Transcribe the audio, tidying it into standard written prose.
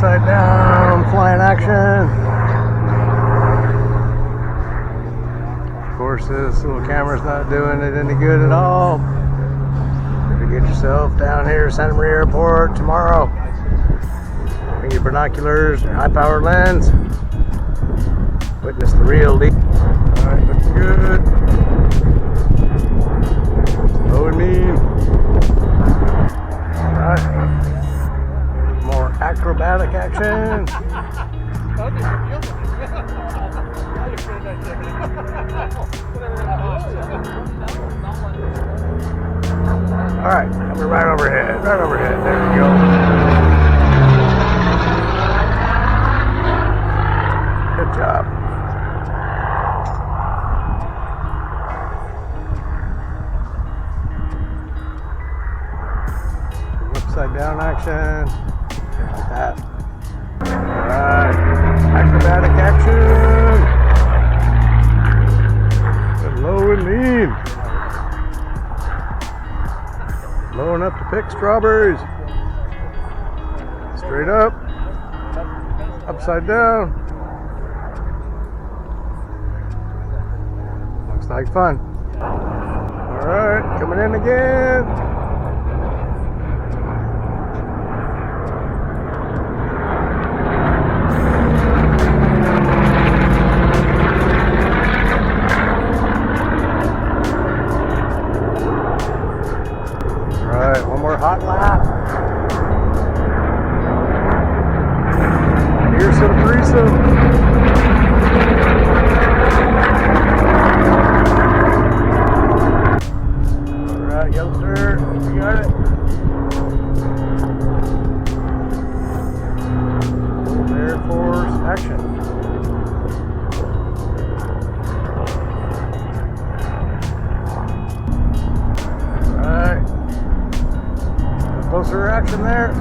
Upside down flying action. Of course, this little camera's not doing it any good at all. Better get yourself down here to Santa Maria Airport tomorrow. Bring your binoculars, your high-powered lens. Witness the real deal. Alright, looking good. Slow and mean. Alright. More acrobatic action. Alright, coming right overhead. Right overhead. There we go. Good job. Upside down action. Like that. Alright. Acrobatic action. Good low and lean. Low enough to pick strawberries. Straight up. Upside down. Looks like fun. Alright, coming in again. Alright, one more hot lap. Here's some threesome. Alright, youngster, you got it. Air Force action. Alright. Closer action there.